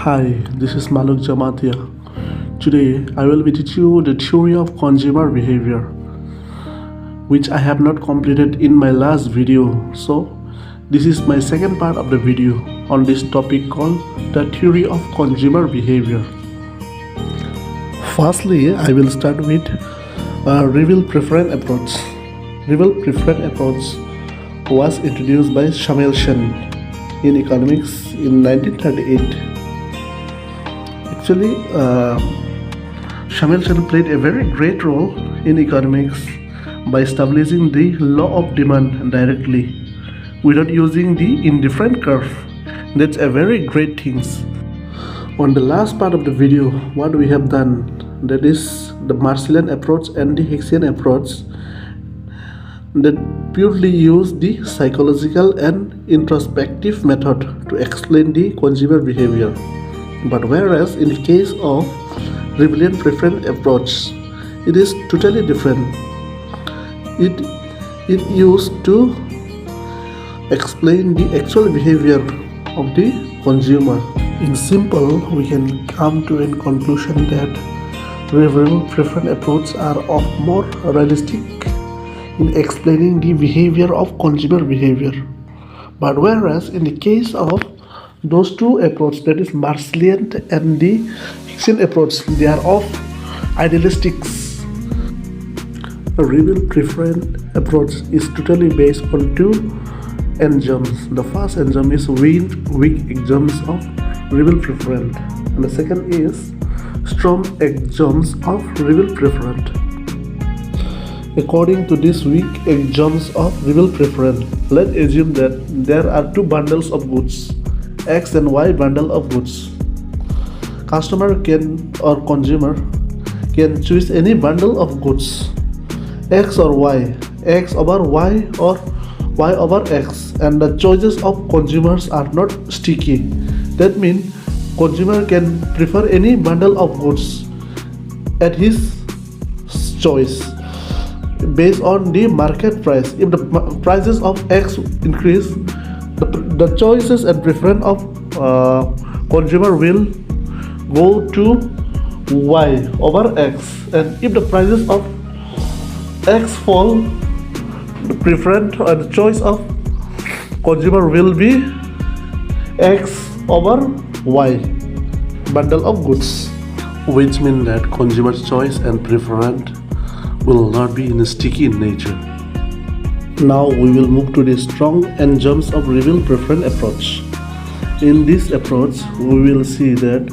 Hi, this is Maluk Jamatia. Today I will be teaching you the theory of consumer behavior, which I have not completed in my last video. So, this is my second part of the video on this topic called the theory of consumer behavior. Firstly, I will start with reveal preference approach. Reveal preference approach was introduced by Samuelson in economics in 1938. Actually, Samuelson played a very great role in economics by establishing the law of demand directly without using the indifferent curve. That's a very great thing. On the last part of the video, what we have done, that is the Marshallian approach and the Hicksian approach, that purely use the psychological and introspective method to explain the consumer behavior. But whereas in the case of Rebellion preference approach, it is totally different. It used to explain the actual behavior of the consumer. In simple, we can come to a conclusion that Rebellion preference approach are of more realistic in explaining the behavior of consumer behavior. But whereas in the case of those two approaches, that is Marshallian and the Hicksian approach, they are of idealistics. A reveal preference approach is totally based on two axioms. The first axiom is weak axioms of reveal preference, and the second is strong axioms of reveal preference. According to these weak axioms of reveal preference, let's assume that there are two bundles of goods, X and Y bundle of goods. Customer can or consumer can choose any bundle of goods, X or Y, X over Y or Y over X, and the choices of consumers are not sticky. That means consumer can prefer any bundle of goods at his choice based on the market price. If the prices of X increase, the choices and preference of consumer will go to Y over X, and if the prices of X fall, the preference and the choice of consumer will be X over Y bundle of goods, which means that consumer's choice and preference will not be sticky in nature. Now we will move to the strong axioms of reveal preference approach. In this approach, we will see that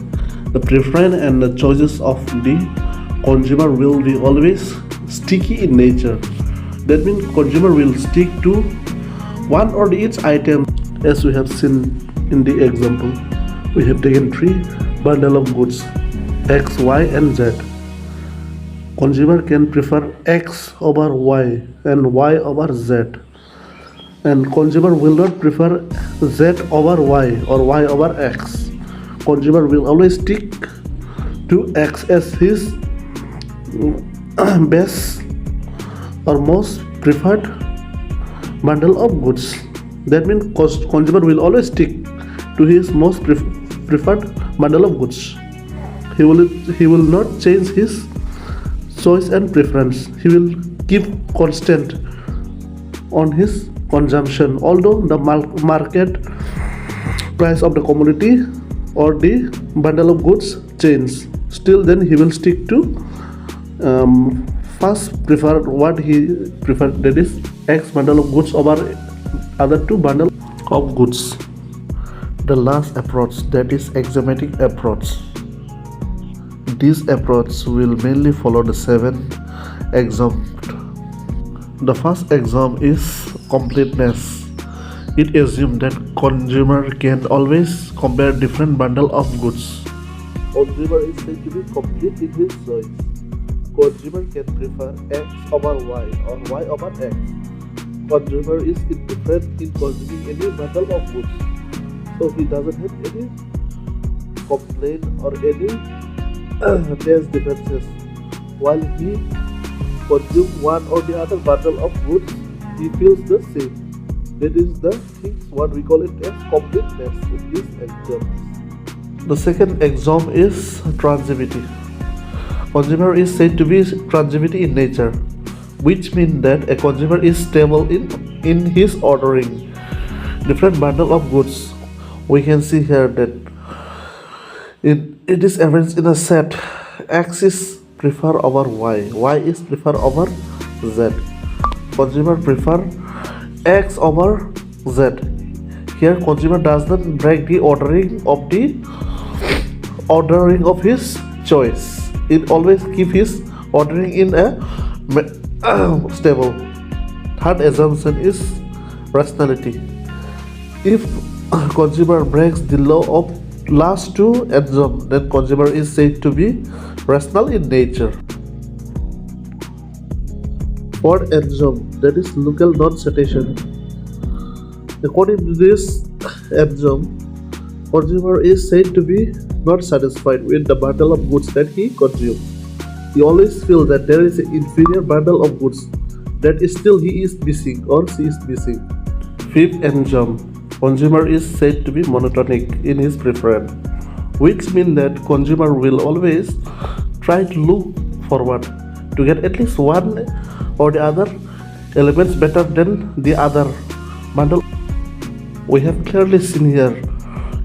the preference and the choices of the consumer will be always sticky in nature. That means consumer will stick to one or each item. As we have seen in the example, we have taken three bundle of goods, X, Y and Z. Consumer can prefer X over Y and Y over Z, and consumer will not prefer Z over Y or Y over X. Consumer will always stick to X as his best or most preferred bundle of goods. That means consumer will always stick to his most preferred bundle of goods. He will not change his choice and preference. He will keep constant on his consumption, although the market price of the commodity or the bundle of goods change. Still, then he will stick to first prefer what he preferred, that is X bundle of goods over other two bundle of goods. The last approach, that is axiomatic approach. This approach will mainly follow the seven axioms. The first axiom is completeness. It assumes that consumer can always compare different bundle of goods. Consumer is said to be complete in his choice. Consumer can prefer X over Y or Y over X. Consumer is indifferent in consuming any bundle of goods, so he doesn't have any complaint or any taste differences. While he consumes one or the other bundle of goods, he feels the same. That is the things what we call it as completeness in this example. The second axiom is transitivity. Consumer is said to be transitivity in nature, which means that a consumer is stable in his ordering different bundle of goods. We can see here that it is arranged in a set. X is prefer over Y is prefer over Z. Consumer prefer X over Z. Here consumer does not break the ordering of his choice. It always keep his ordering in a stable. Third assumption is rationality. If consumer breaks the law of last two assumptions, then consumer is said to be rational in nature. Fourth axiom, that is local non-cessation. According to this axiom, consumer is said to be not satisfied with the bundle of goods that he consumes. He always feels that there is an inferior bundle of goods that still he is missing or she is missing. Fifth axiom, consumer is said to be monotonic in his preference, which means that consumer will always try to look forward to get at least one or the other elements better than the other bundle. We have clearly seen here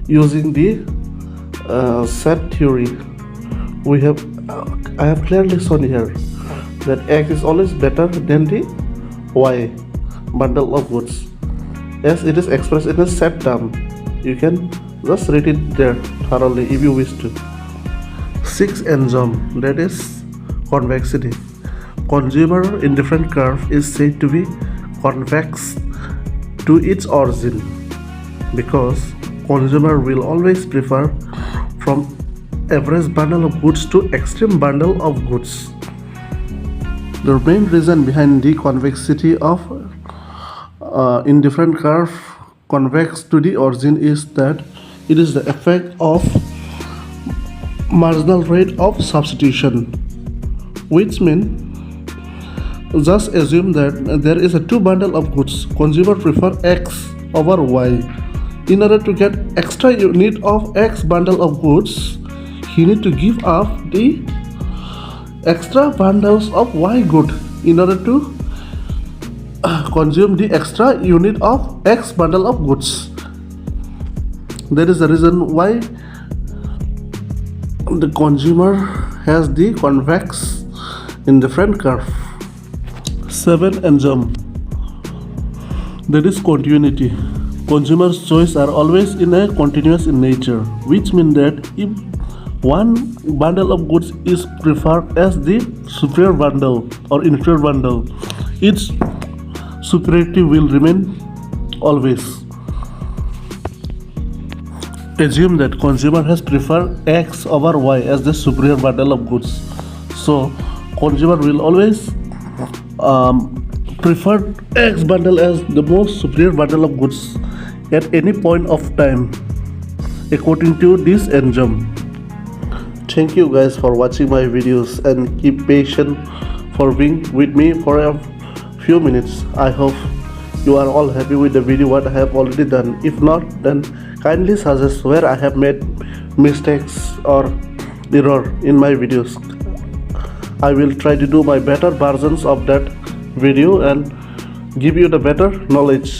using the set theory. I have clearly shown here that X is always better than the Y bundle of goods, as it is expressed in a set term. You can just read it there thoroughly if you wish to. Sixth axiom, that is convexity. Consumer indifferent curve is said to be convex to its origin because consumer will always prefer from average bundle of goods to extreme bundle of goods. The main reason behind the convexity of indifferent curve convex to the origin is that it is the effect of marginal rate of substitution, which means just assume that there is a two bundle of goods. Consumer prefer X over Y. In order to get extra unit of X bundle of goods, he need to give up the extra bundles of Y good in order to consume the extra unit of X bundle of goods. That is the reason why the consumer has the convex indifferent curve. Seventh axiom, that is continuity. Consumer's choice are always in a continuous in nature, which means that if one bundle of goods is preferred as the superior bundle or inferior bundle, its superiority will remain always. Assume that consumer has preferred X over Y as the superior bundle of goods, so consumer will always prefer X bundle as the most superior bundle of goods at any point of time according to this axiom. Thank you guys for watching my videos and keep patient for being with me for a few minutes. I hope you are all happy with the video what I have already done. If not, then kindly suggest where I have made mistakes or error in my videos. I will try to do my better versions of that video and give you the better knowledge.